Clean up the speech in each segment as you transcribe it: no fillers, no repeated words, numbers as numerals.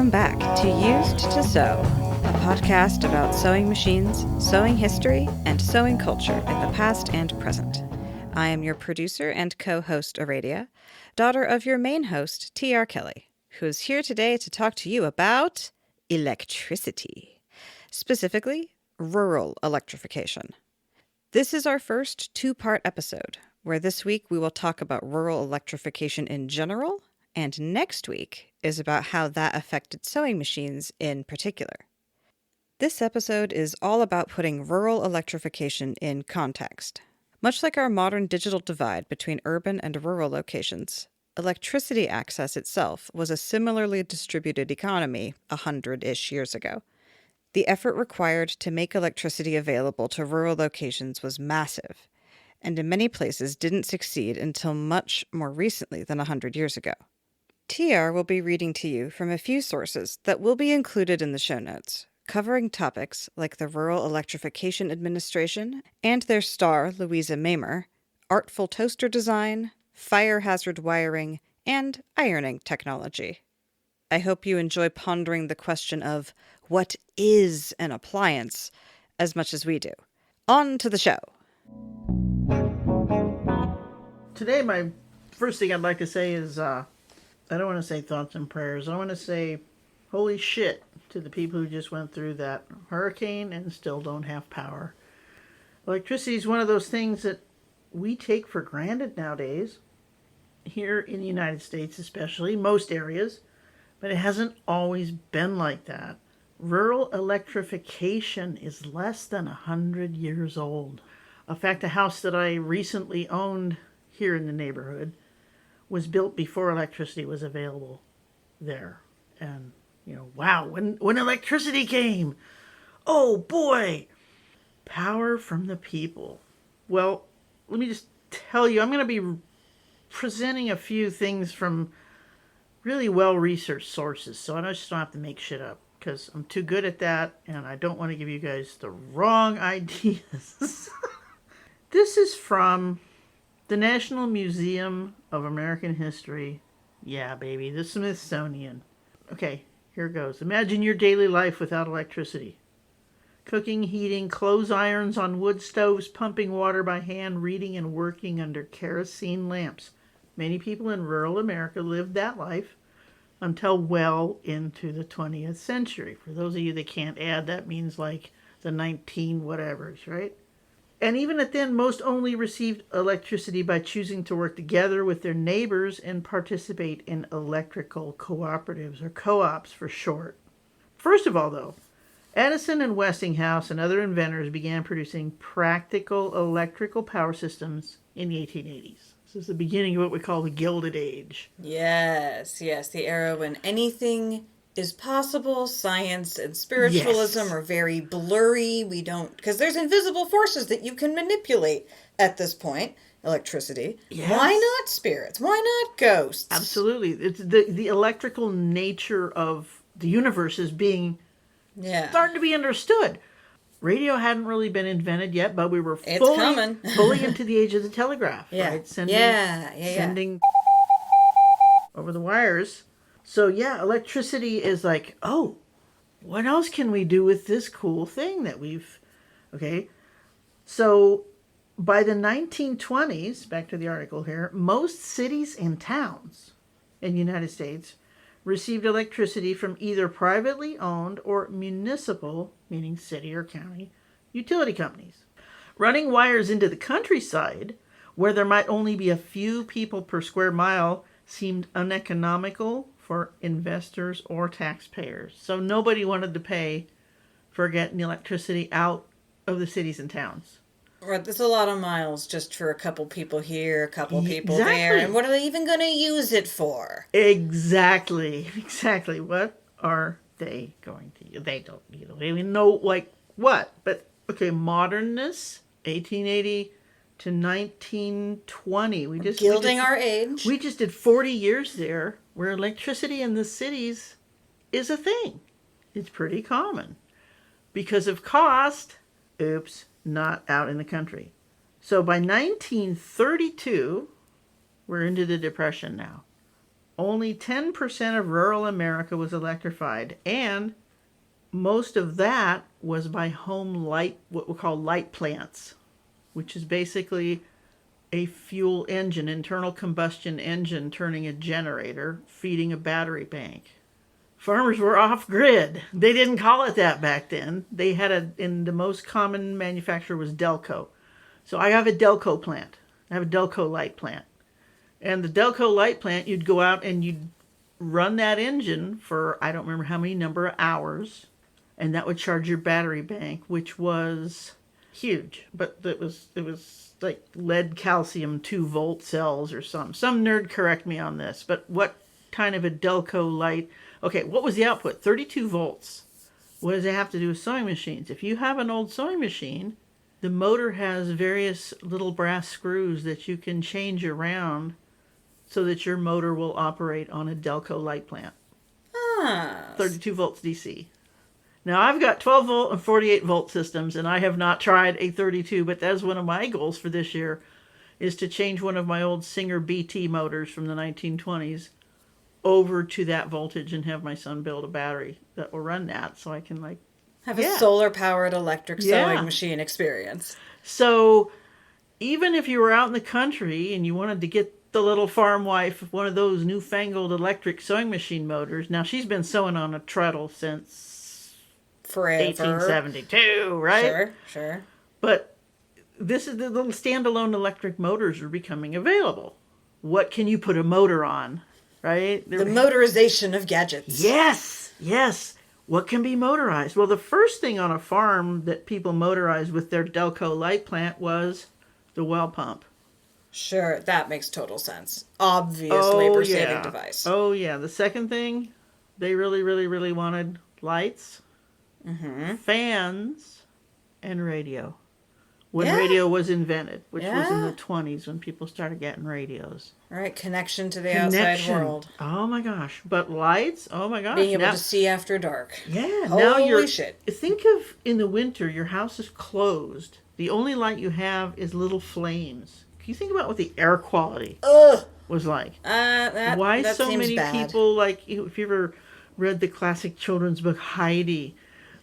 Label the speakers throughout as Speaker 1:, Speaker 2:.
Speaker 1: Welcome back to Used to Sew, a podcast about sewing machines, sewing history, and sewing culture in the past and present. I am your producer and co-host Aradia, daughter of your main host, T.R. Kelly, who is here today to talk to you about electricity, specifically rural electrification. This is our first two-part episode, where this week we will talk about rural electrification in general, and next week is about how that affected sewing machines in particular. This episode is all about putting rural electrification in context. Much like our modern digital divide between urban and rural locations, electricity access itself was a similarly distributed economy 100-ish years ago. The effort required to make electricity available to rural locations was massive, and in many places didn't succeed until much more recently than 100 years ago. TR will be reading to you from a few sources that will be included in the show notes, covering topics like the Rural Electrification Administration and their star, Louisa Mamer, artful toaster design, fire hazard wiring, and ironing technology. I hope you enjoy pondering the question of what is an appliance as much as we do. On to the show.
Speaker 2: Today, my first thing I'd like to say is, I don't want to say thoughts and prayers. I want to say, holy shit to the people who just went through that hurricane and still don't have power. Electricity is one of those things that we take for granted nowadays, here in the United States especially, most areas, but it hasn't always been like that. Rural electrification is less than 100 years old. In fact, a house that I recently owned here in the neighborhood was built before electricity was available there. And, wow, when electricity came, oh boy, power from the people. Well, let me just tell you, I'm going to be presenting a few things from really well-researched sources, so I just don't have to make shit up, because I'm too good at that, and I don't want to give you guys the wrong ideas. This is from the National Museum of American History. Yeah, baby, the Smithsonian. Okay, here it goes. Imagine your daily life without electricity. Cooking, heating, clothes irons on wood stoves, pumping water by hand, reading and working under kerosene lamps. Many people in rural America lived that life until well into the 20th century. For those of you that can't add, that means like the 19 whatevers, right? And even at then, most only received electricity by choosing to work together with their neighbors and participate in electrical cooperatives, or co-ops for short. First of all, though, Edison and Westinghouse and other inventors began producing practical electrical power systems in the 1880s. This is the beginning of what we call the Gilded Age.
Speaker 1: Yes, the era when anything is possible. Science and spiritualism are very blurry. We don't, because there's invisible forces that you can manipulate at this point. Electricity. Yes. Why not spirits? Why not ghosts?
Speaker 2: Absolutely. It's the electrical nature of the universe is being starting to be understood. Radio hadn't really been invented yet, but we were fully into the age of the telegraph, right? Sending over the wires. So electricity is like, oh, what else can we do with this cool thing that we've, okay? So by the 1920s, back to the article here, most cities and towns in the United States received electricity from either privately owned or municipal, meaning city or county, utility companies. Running wires into the countryside, where there might only be a few people per square mile, seemed uneconomical for investors or taxpayers. So nobody wanted to pay for getting the electricity out of the cities and towns.
Speaker 1: Right, there's a lot of miles just for a couple people here, a couple people there. And what are they even going to use it for?
Speaker 2: Exactly. What are they going to use? They don't even know, like, what. But, okay, modernness, 1880 to 1920.
Speaker 1: Our age.
Speaker 2: We just did 40 years there where electricity in the cities is a thing. It's pretty common. Because of cost, not out in the country. So by 1932, we're into the Depression now. only 10% of rural America was electrified, and most of that was by home light, what we call light plants, which is basically a fuel engine, internal combustion engine, turning a generator, feeding a battery bank. Farmers were off grid. They didn't call it that back then. They had and the most common manufacturer was Delco. So I have a Delco plant. I have a Delco light plant. And the Delco light plant, you'd go out and you'd run that engine for, I don't remember how many number of hours, and that would charge your battery bank, which was huge. But it was like lead calcium 2-volt cells or something. Some nerd correct me on this, but what kind of a Delco light? Okay, what was the output? 32 volts. What does it have to do with sewing machines? If you have an old sewing machine, the motor has various little brass screws that you can change around so that your motor will operate on a Delco light plant. 32 volts DC. Now, I've got 12 volt and 48 volt systems, and I have not tried a 32, but that's one of my goals for this year, is to change one of my old Singer BT motors from the 1920s over to that voltage and have my son build a battery that will run that, so I can
Speaker 1: have a solar-powered electric sewing machine experience.
Speaker 2: So even if you were out in the country and you wanted to get the little farm wife one of those newfangled electric sewing machine motors, now she's been sewing on a treadle since
Speaker 1: forever.
Speaker 2: 1872, right?
Speaker 1: Sure.
Speaker 2: But this is the little standalone electric motors are becoming available. What can you put a motor on, right?
Speaker 1: The motorization of gadgets.
Speaker 2: Yes. What can be motorized? Well, the first thing on a farm that people motorized with their Delco light plant was the well pump.
Speaker 1: Sure, that makes total sense. Obvious labor-saving device.
Speaker 2: Oh, yeah. The second thing they really, really, really wanted, lights, fans, and radio. When radio was invented, which was in the 20s when people started getting radios.
Speaker 1: Right, connection to the outside world.
Speaker 2: Oh, my gosh. But lights, oh, my gosh.
Speaker 1: Being able to see after dark.
Speaker 2: Yeah.
Speaker 1: Holy shit.
Speaker 2: Think of in the winter, your house is closed. The only light you have is little flames. Can you think about what the air quality was like? Why
Speaker 1: that
Speaker 2: so
Speaker 1: seems
Speaker 2: many
Speaker 1: bad.
Speaker 2: people, if you ever read the classic children's book Heidi,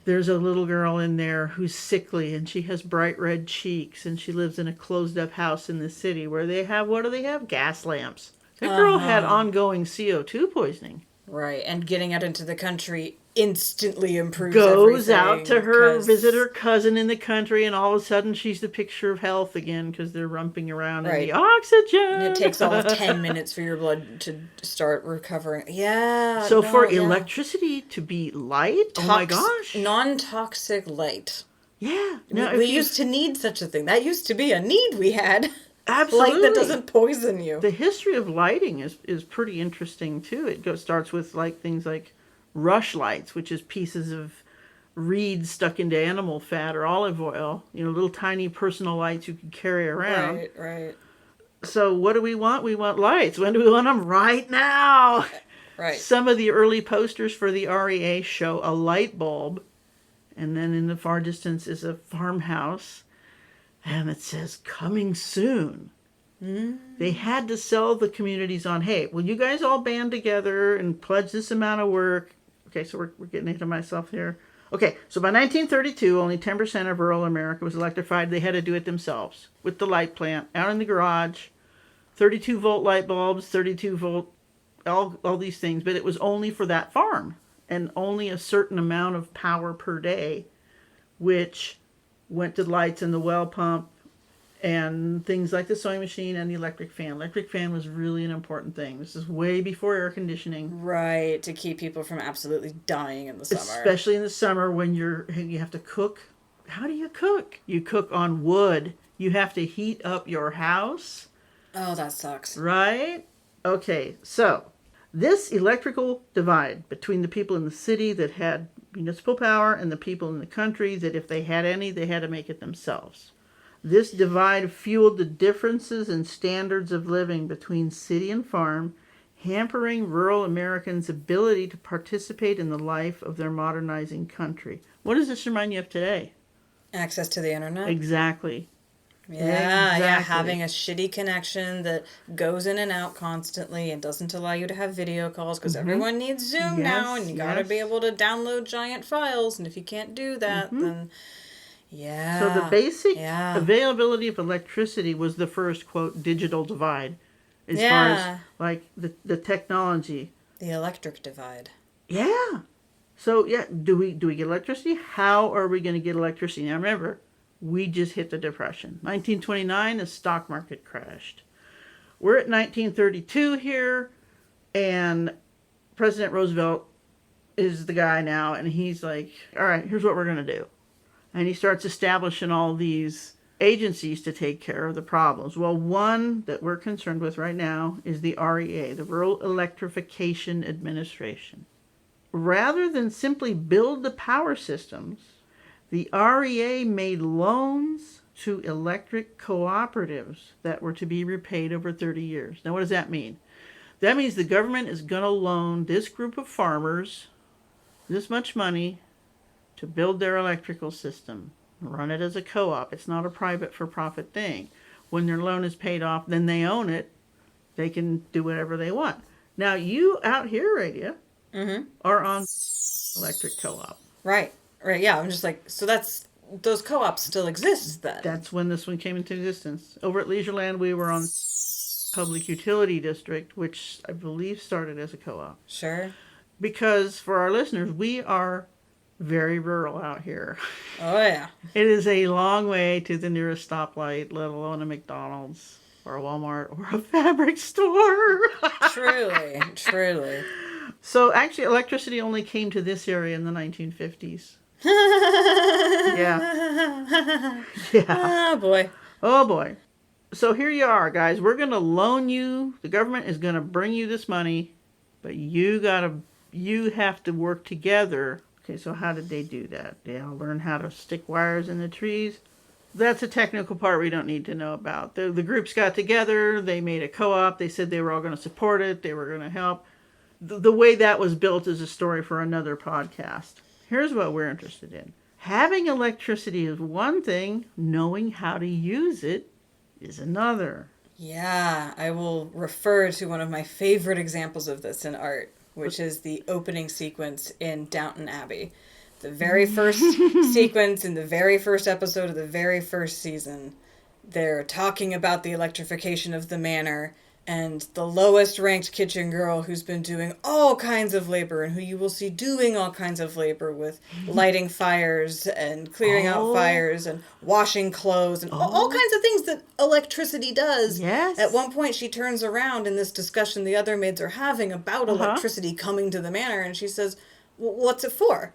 Speaker 2: there's a little girl in there who's sickly and she has bright red cheeks and she lives in a closed up house in the city where they have, what do they have? Gas lamps. That girl had ongoing CO2 poisoning.
Speaker 1: Right, and getting out into the country instantly improves
Speaker 2: Goes
Speaker 1: everything.
Speaker 2: out to visit her cousin in the country, and all of a sudden she's the picture of health again because they're rumping around in the oxygen.
Speaker 1: And it takes all of 10 minutes for your blood to start recovering. Yeah.
Speaker 2: So for electricity to be light, oh my gosh.
Speaker 1: Non-toxic light.
Speaker 2: Yeah.
Speaker 1: Now, we used to need such a thing. That used to be a need we had.
Speaker 2: Absolutely.
Speaker 1: Light that doesn't poison you.
Speaker 2: The history of lighting is pretty interesting, too. It starts with things like rush lights, which is pieces of reeds stuck into animal fat or olive oil. Little tiny personal lights you can carry around.
Speaker 1: Right.
Speaker 2: So what do we want? We want lights. When do we want them? Right now.
Speaker 1: Right.
Speaker 2: Some of the early posters for the REA show a light bulb, and then in the far distance is a farmhouse. And it says, coming soon. They had to sell the communities on, hey, will you guys all band together and pledge this amount of work? Okay, so we're getting ahead of myself here. Okay, so by 1932, only 10% of rural America was electrified. They had to do it themselves with the light plant out in the garage, 32-volt light bulbs, 32-volt, all these things. But it was only for that farm and only a certain amount of power per day, which went to lights and the well pump and things like the sewing machine and the electric fan. Electric fan was really an important thing. This is way before air conditioning.
Speaker 1: Right, to keep people from absolutely dying in the summer.
Speaker 2: Especially in the summer when you have to cook. How do you cook? You cook on wood. You have to heat up your house.
Speaker 1: Oh, that sucks.
Speaker 2: Right? Okay, so this electrical divide between the people in the city that had municipal power and the people in the country that if they had any, they had to make it themselves. This divide fueled the differences in standards of living between city and farm, hampering rural Americans' ability to participate in the life of their modernizing country. What does this remind you of today?
Speaker 1: Access to the internet?
Speaker 2: Exactly.
Speaker 1: Yeah, yeah,
Speaker 2: Exactly.
Speaker 1: having a shitty connection that goes in and out constantly and doesn't allow you to have video calls because
Speaker 2: Mm-hmm.
Speaker 1: everyone needs Zoom now and
Speaker 2: Yes,
Speaker 1: you gotta be
Speaker 2: yes.
Speaker 1: able to download giant files. And if you can't do that,
Speaker 2: Mm-hmm.
Speaker 1: then
Speaker 2: So the
Speaker 1: yeah,
Speaker 2: basic
Speaker 1: yeah,
Speaker 2: availability of electricity was the first, quote, digital divide as far as
Speaker 1: yeah,
Speaker 2: like the technology.
Speaker 1: the electric divide.
Speaker 2: Yeah. So yeah, do we get electricity? How are we going to get electricity? Now remember, we just hit the depression. 1929, the stock market crashed. We're at 1932 here, and President Roosevelt is the guy now, and he's like, all right, here's what we're going to do. And he starts establishing all these agencies to take care of the problems. Well, one that we're concerned with right now is the REA, the Rural Electrification Administration. Rather than simply build the power systems, the REA made loans to electric cooperatives that were to be repaid over 30 years. Now, what does that mean? That means the government is going to loan this group of farmers this much money to build their electrical system, run it as a co-op. It's not a private for-profit thing. When their loan is paid off, then they own it. They can do whatever they want. Now, you out here, Aradia,
Speaker 1: Mm-hmm.
Speaker 2: are on electric co-op.
Speaker 1: Right, right, yeah. I'm just like, so that's those co-ops still exist then.
Speaker 2: That's when this one came into existence. Over at Leisureland, we were on Public Utility District, which I believe started as a co-op.
Speaker 1: Sure.
Speaker 2: Because for our listeners, we are very rural out here.
Speaker 1: Oh yeah.
Speaker 2: It is a long way to the nearest stoplight, let alone a McDonald's or a Walmart or a fabric store.
Speaker 1: Truly, truly.
Speaker 2: So actually, electricity only came to this area in the 1950s. Yeah. Yeah.
Speaker 1: Oh boy.
Speaker 2: Oh boy. So here you are, guys. We're going to loan you. The government is going to bring you this money, but you have to work together. Okay, so how did they do that? They all learn how to stick wires in the trees. That's a technical part we don't need to know about. The groups got together. They made a co-op. They said they were all going to support it. They were going to help. The way that was built is a story for another podcast. Here's what we're interested in. Having electricity is one thing. Knowing how to use it is another.
Speaker 1: Yeah, I will refer to one of my favorite examples of this in art, which is the opening sequence in Downton Abbey. The very first sequence in the very first episode of the very first season. They're talking about the electrification of the manor and the lowest ranked kitchen girl who's been doing all kinds of labor and who you will see doing all kinds of labor with lighting fires and clearing out fires and washing clothes and all kinds of things that electricity does.
Speaker 2: Yes.
Speaker 1: At one point she turns around in this discussion the other maids are having about electricity coming to the manor and she says, what's it for?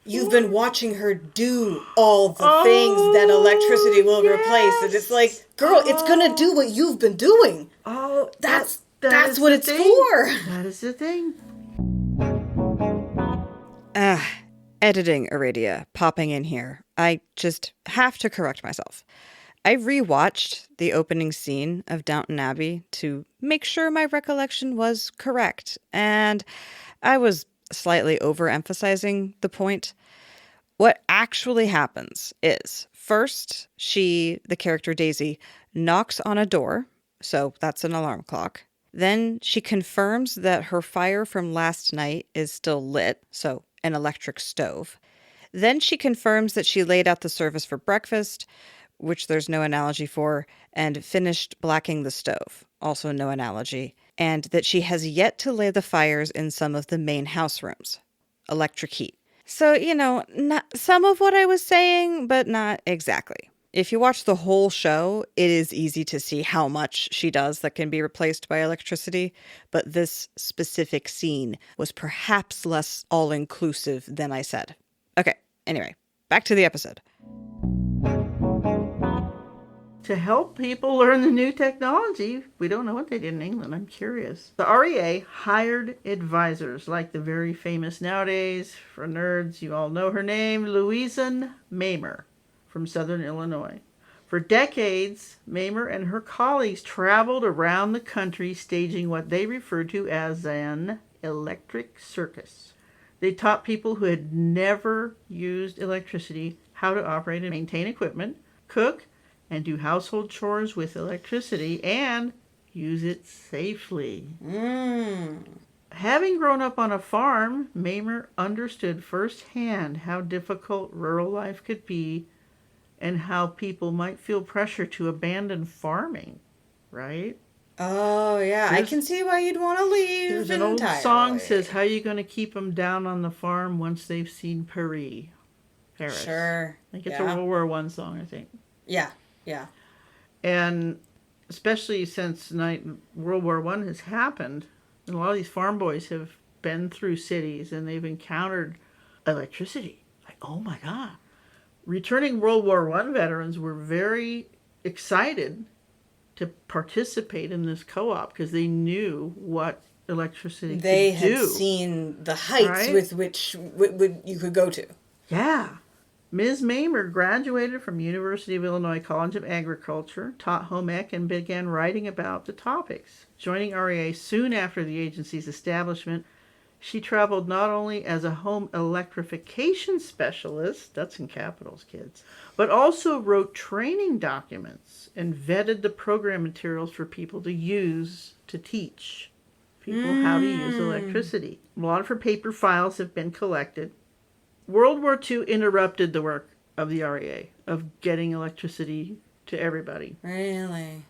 Speaker 1: You've been watching her do all the things that electricity will replace. And it's like, girl, it's going to do what you've been doing.
Speaker 2: Oh,
Speaker 1: That's
Speaker 2: is
Speaker 1: what
Speaker 2: the
Speaker 1: it's
Speaker 2: thing.
Speaker 1: for.
Speaker 2: That is the thing.
Speaker 1: Editing Aradia popping in here. I just have to correct myself. I rewatched the opening scene of Downton Abbey to make sure my recollection was correct. And I was slightly overemphasizing the point. What actually happens is, first, the character Daisy, knocks on a door, so that's an alarm clock. Then she confirms that her fire from last night is still lit, so an electric stove. Then she confirms that she laid out the service for breakfast, which there's no analogy for, and finished blacking the stove, also no analogy, and that she has yet to lay the fires in some of the main house rooms. Electric heat. So, not some of what I was saying, but not exactly. If you watch the whole show, it is easy to see how much she does that can be replaced by electricity, but this specific scene was perhaps less all-inclusive than I said. Okay, anyway, back to the episode.
Speaker 2: To help people learn the new technology, we don't know what they did in England, I'm curious. The REA hired advisors like the very famous nowadays, for nerds, you all know her name, Louisa Mamer from Southern Illinois. For decades, Mamer and her colleagues traveled around the country staging what they referred to as an electric circus. They taught people who had never used electricity how to operate and maintain equipment, cook, and do household chores with electricity and use it safely. Having grown up on a farm, Maimer understood firsthand how difficult rural life could be and how people might feel pressure to abandon farming, right?
Speaker 1: Oh, yeah. I can see why you'd want to leave
Speaker 2: There's an
Speaker 1: entirely.
Speaker 2: old song says, how you going to keep them down on the farm once they've seen Paris?
Speaker 1: Sure.
Speaker 2: I think it's a World War I song, I think.
Speaker 1: Yeah, yeah.
Speaker 2: And especially since World War I has happened, and a lot of these farm boys have been through cities and they've encountered electricity. Like, oh my God. Returning World War I veterans were very excited to participate in this co-op because they knew what electricity could do.
Speaker 1: They had seen the heights with which you could go to.
Speaker 2: Yeah. Ms. Maimer graduated from University of Illinois College of Agriculture, taught home ec, and began writing about the topics. Joining REA soon after the agency's establishment, she traveled not only as a home electrification specialist, that's in capitals, kids, but also wrote training documents and vetted the program materials for people to use to teach people how to use electricity. A lot of her paper files have been collected. World War II interrupted the work of the REA of getting electricity to everybody.
Speaker 1: Really?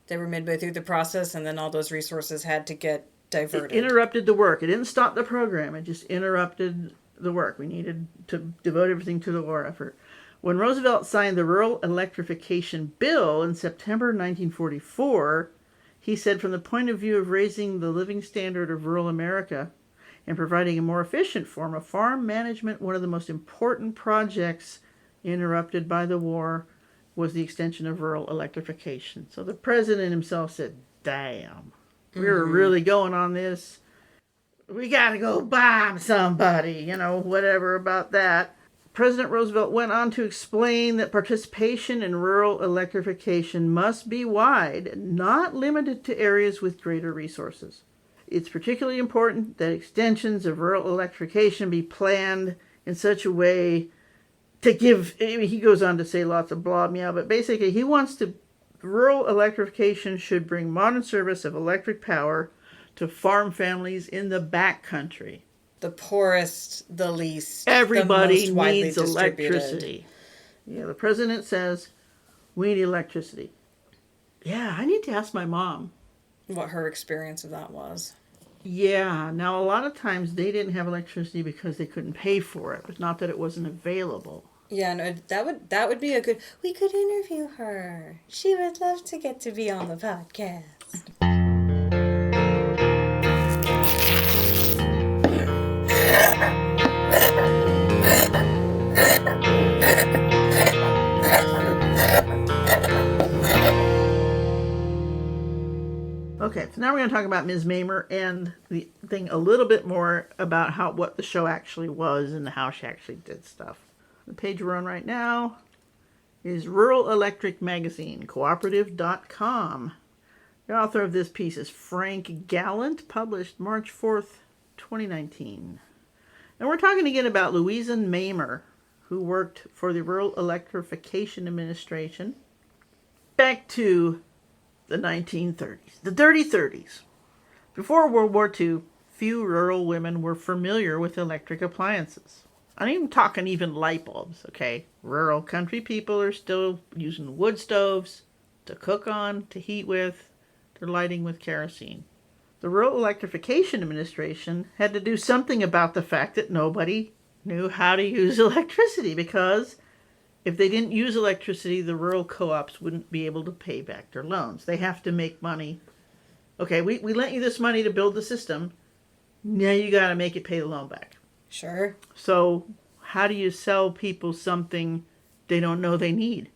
Speaker 1: They were midway through the process and then all those resources had to get diverted.
Speaker 2: It interrupted the work. It didn't stop the program. It just interrupted the work. We needed to devote everything to the war effort. When Roosevelt signed the Rural Electrification Bill in September 1944, he said, from the point of view of raising the living standard of rural America and providing a more efficient form of farm management, one of the most important projects interrupted by the war was the extension of rural electrification. So the president himself said, damn, we're really going on this. We got to go bomb somebody, whatever about that. President Roosevelt went on to explain that participation in rural electrification must be wide, not limited to areas with greater resources. It's particularly important that extensions of rural electrification be planned in such a way to give, he goes on to say lots of blah, meow, but basically he wants to, rural electrification should bring modern service of electric power to farm families in the backcountry.
Speaker 1: The poorest, the least,
Speaker 2: everybody
Speaker 1: the most widely
Speaker 2: needs electricity. Yeah, the president says, we need electricity. Yeah, I need to ask my mom
Speaker 1: what her experience of that was.
Speaker 2: Yeah, now a lot of times they didn't have electricity because they couldn't pay for it, but not that it wasn't available.
Speaker 1: Yeah, no, that would be a good. We could interview her. She would love to get to be on the podcast.
Speaker 2: Okay, so now we're going to talk about Ms. Maimer and the thing a little bit more about what the show actually was and how she actually did stuff. The page we're on right now is Rural Electric Magazine, cooperative.com. The author of this piece is Frank Gallant, published March 4th, 2019. And we're talking again about Louisa Maimer, who worked for the Rural Electrification Administration back to the 1930s, the dirty 30s. Before World War II, few rural women were familiar with electric appliances. I'm even talking light bulbs, okay? Rural country people are still using wood stoves to cook on, to heat with, to lighting with kerosene. The Rural Electrification Administration had to do something about the fact that nobody knew how to use electricity, because if they didn't use electricity, the rural co-ops wouldn't be able to pay back their loans. They have to make money. Okay, we lent you this money to build the system. Now you got to make it pay the loan back.
Speaker 1: Sure.
Speaker 2: So how do you sell people something they don't know they need?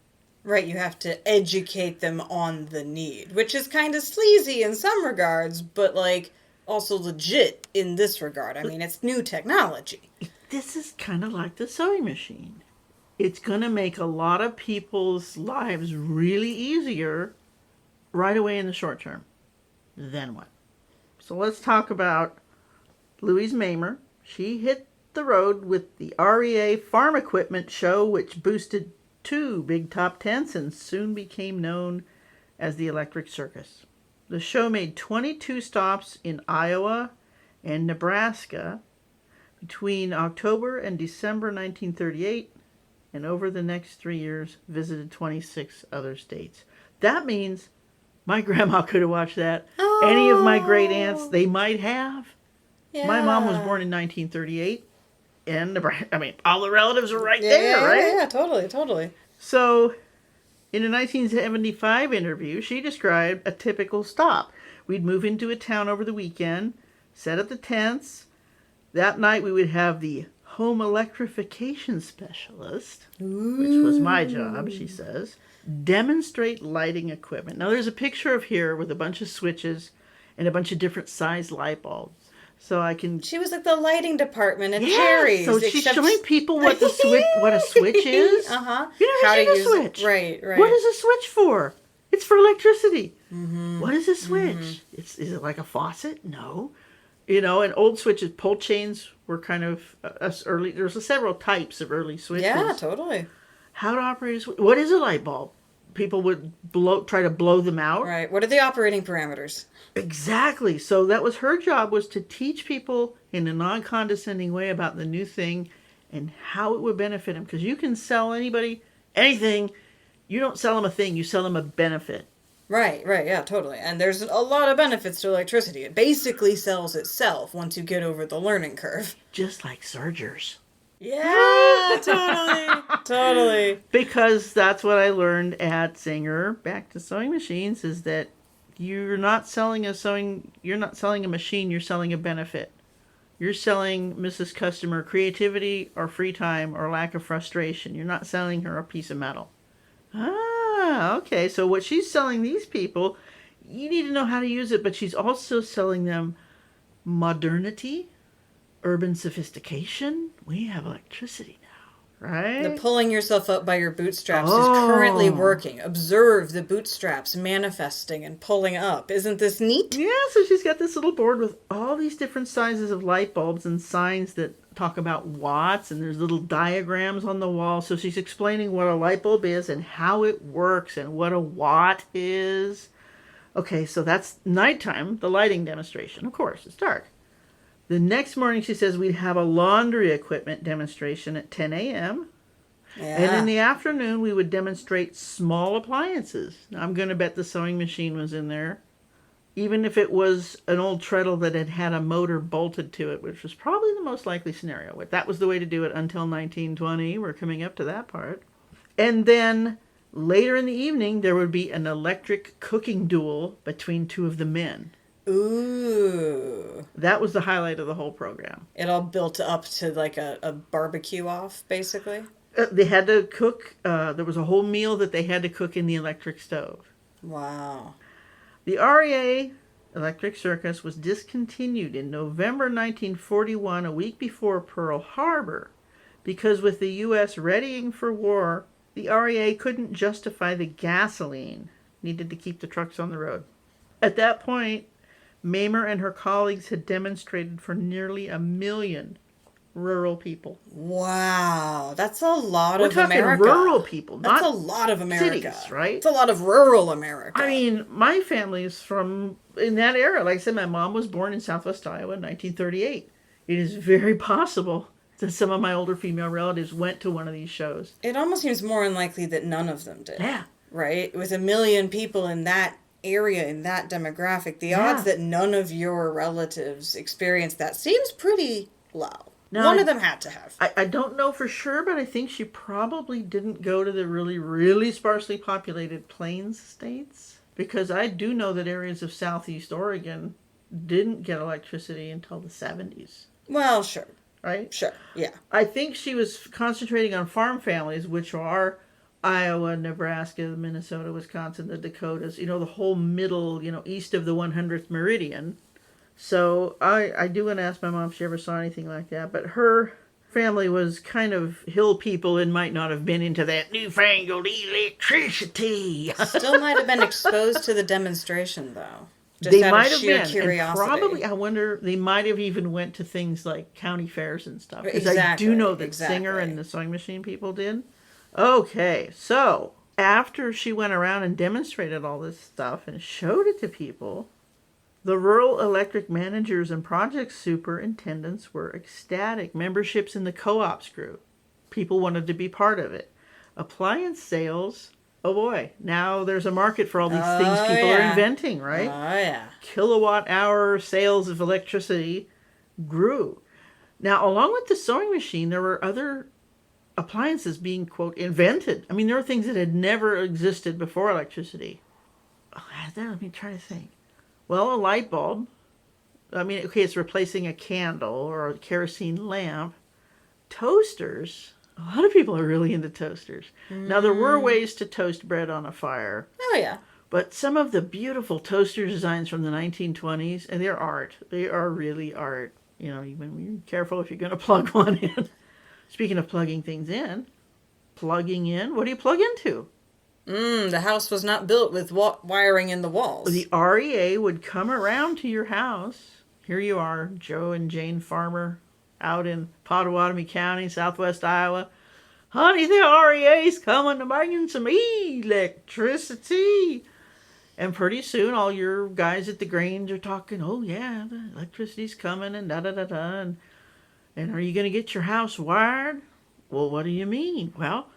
Speaker 1: Right, you have to educate them on the need, which is kind of sleazy in some regards, but also legit in this regard. I mean, it's new technology.
Speaker 2: This is kind of like the sewing machine. It's going to make a lot of people's lives really easier right away in the short term. Then what? So let's talk about Louise Maimer. She hit the road with the REA Farm Equipment Show, which boosted 2 big top tents and soon became known as the Electric Circus. The show made 22 stops in Iowa and Nebraska between October and December 1938, and over the next 3 years visited 26 other states. That means my grandma could have watched that.
Speaker 1: Oh.
Speaker 2: Any of my great aunts, they might have.
Speaker 1: Yeah.
Speaker 2: My mom was born in 1938, and Nebraska, I mean, all the relatives are right there, right?
Speaker 1: Yeah, totally.
Speaker 2: So, in a 1975 interview, she described a typical stop. We'd move into a town over the weekend, set up the tents. That night we would have the home electrification specialist, which was my job, she says, demonstrate lighting equipment. Now there's a picture of here with a bunch of switches and a bunch of different size light bulbs. So I can...
Speaker 1: She was like the lighting department at Jerry's.
Speaker 2: So she's showing people what a switch is.
Speaker 1: Uh-huh.
Speaker 2: You never seen a switch.
Speaker 1: Right.
Speaker 2: What is a switch for? It's for electricity. Mm-hmm. What is a switch? Mm-hmm. Is it like a faucet? No. You know, and old switches, pull chains were kind of early. There's several types of early switches.
Speaker 1: Yeah, totally.
Speaker 2: How to operate a switch. What is a light bulb? People would try to blow them out.
Speaker 1: Right. What are the operating parameters?
Speaker 2: Exactly. So that was her job, was to teach people in a non-condescending way about the new thing and how it would benefit them. Because you can sell anybody anything. You don't sell them a thing. You sell them a benefit.
Speaker 1: Right. Yeah, totally. And there's a lot of benefits to electricity. It basically sells itself once you get over the learning curve.
Speaker 2: Just like surgers.
Speaker 1: Yeah, totally.
Speaker 2: Because that's what I learned at Singer, back to sewing machines, is that you're not selling a machine, you're selling a benefit. You're selling Mrs. Customer creativity or free time or lack of frustration. You're not selling her a piece of metal. Okay. So what she's selling these people, you need to know how to use it, but she's also selling them modernity, urban sophistication. We have electricity now, right?
Speaker 1: The pulling yourself up by your bootstraps is currently working. Observe the bootstraps manifesting and pulling up. Isn't this neat?
Speaker 2: Yeah, so she's got this little board with all these different sizes of light bulbs and signs that talk about watts, and there's little diagrams on the wall. So she's explaining what a light bulb is and how it works and what a watt is. Okay, so that's nighttime, the lighting demonstration. Of course, it's dark. The next morning, she says, we'd have a laundry equipment demonstration at 10 a.m.
Speaker 1: Yeah.
Speaker 2: And in the afternoon, we would demonstrate small appliances. Now, I'm going to bet the sewing machine was in there. Even if it was an old treadle that had a motor bolted to it, which was probably the most likely scenario. That was the way to do it until 1920. We're coming up to that part. And then later in the evening, there would be an electric cooking duel between two of the men.
Speaker 1: Ooh.
Speaker 2: That was the highlight of the whole program.
Speaker 1: It all built up to like a barbecue off, basically?
Speaker 2: They had to cook. There was a whole meal that they had to cook in the electric stove.
Speaker 1: Wow.
Speaker 2: The REA Electric Circus was discontinued in November 1941, a week before Pearl Harbor, because with the U.S. readying for war, the REA couldn't justify the gasoline needed to keep the trucks on the road. At that point, Mamer and her colleagues had demonstrated for nearly 1 million rural people.
Speaker 1: Wow, that's a lot of
Speaker 2: We're talking
Speaker 1: America.
Speaker 2: rural people,
Speaker 1: that's
Speaker 2: not
Speaker 1: a lot of America.
Speaker 2: cities, right?
Speaker 1: It's a lot of rural America.
Speaker 2: I mean, my family's from in that era. Like I said, my mom was born in Southwest Iowa in 1938. It is very possible that some of my older female relatives went to one of these shows.
Speaker 1: It almost seems more unlikely that none of them did.
Speaker 2: Yeah.
Speaker 1: Right? With 1 million people in that area, in that demographic, the odds that none of your relatives experienced that seems pretty low. Now, one of them had to have.
Speaker 2: I don't know for sure, but I think she probably didn't go to the really, really sparsely populated plains states. Because I do know that areas of southeast Oregon didn't get electricity until the 70s.
Speaker 1: Well, sure.
Speaker 2: Right?
Speaker 1: Sure, yeah.
Speaker 2: I think she was concentrating on farm families, which are Iowa, Nebraska, Minnesota, Wisconsin, the Dakotas, the whole middle, east of the 100th meridian. So I do want to ask my mom if she ever saw anything like that. But her family was kind of hill people and might not have been into that newfangled electricity.
Speaker 1: Still might have been exposed to the demonstration, though. Just
Speaker 2: they
Speaker 1: out
Speaker 2: might
Speaker 1: of
Speaker 2: have
Speaker 1: sheer
Speaker 2: been.
Speaker 1: Curiosity.
Speaker 2: And probably, I wonder, they might have even went to things like county fairs and stuff. Because
Speaker 1: Exactly,
Speaker 2: I do know that
Speaker 1: exactly.
Speaker 2: Singer and the sewing machine people did. Okay, so after she went around and demonstrated all this stuff and showed it to people, the rural electric managers and project superintendents were ecstatic. Memberships in the co-ops grew. People wanted to be part of it. Appliance sales, oh boy, now there's a market for all these things people are inventing, right?
Speaker 1: Oh, yeah.
Speaker 2: Kilowatt hour sales of electricity grew. Now, along with the sewing machine, there were other appliances being, quote, invented. I mean, there were things that had never existed before electricity. Oh, let me try to think. Well, a light bulb. I mean, okay, it's replacing a candle or a kerosene lamp. Toasters. A lot of people are really into toasters. Now, there were ways to toast bread on a fire.
Speaker 1: Oh, yeah.
Speaker 2: But some of the beautiful toaster designs from the 1920s, and they're art. They are really art. You know, even be careful if you're going to plug one in. Speaking of plugging things in, plugging in, what do you plug into?
Speaker 1: The house was not built with wiring in the walls.
Speaker 2: The REA would come around to your house. Here you are, Joe and Jane Farmer, out in Pottawatomie County, southwest Iowa. Honey, the REA's coming to bring some electricity. And pretty soon, all your guys at the Grange are talking, oh yeah, the electricity's coming and da-da-da-da. And are you going to get your house wired? Well, what do you mean? Well,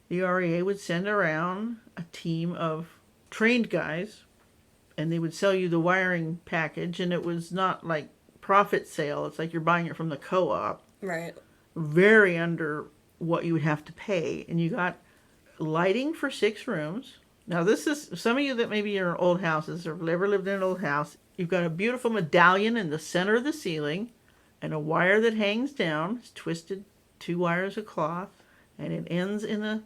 Speaker 2: the REA would send around a team of trained guys, and they would sell you the wiring package, and it was not like profit sale. It's like you're buying it from the co-op.
Speaker 1: Right.
Speaker 2: Very under what you would have to pay. And you got lighting for 6 rooms. Now, this is, some of you that maybe are in old houses or have ever lived in an old house, you've got a beautiful medallion in the center of the ceiling, and a wire that hangs down. It's twisted 2 wires of cloth, and it ends in a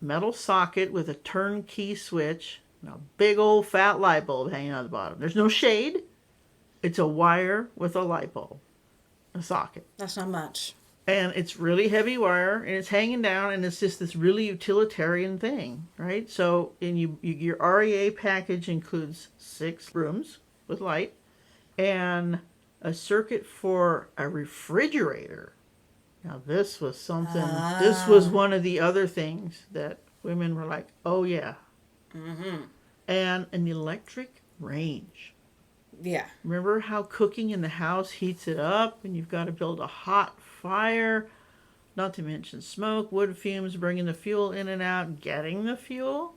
Speaker 2: metal socket with a turnkey switch and a big old fat light bulb hanging on the bottom. There's no shade. It's a wire with a light bulb, a socket.
Speaker 1: That's not much.
Speaker 2: And it's really heavy wire, and it's hanging down, and it's just this really utilitarian thing, right? So your REA package includes 6 rooms with light and a circuit for a refrigerator. Now, this was something, this was one of the other things that women were like, oh, yeah.
Speaker 1: Mm-hmm.
Speaker 2: And an electric range.
Speaker 1: Yeah.
Speaker 2: Remember how cooking in the house heats it up, and you've got to build a hot fire, not to mention smoke, wood fumes, bringing the fuel in and out, getting the fuel?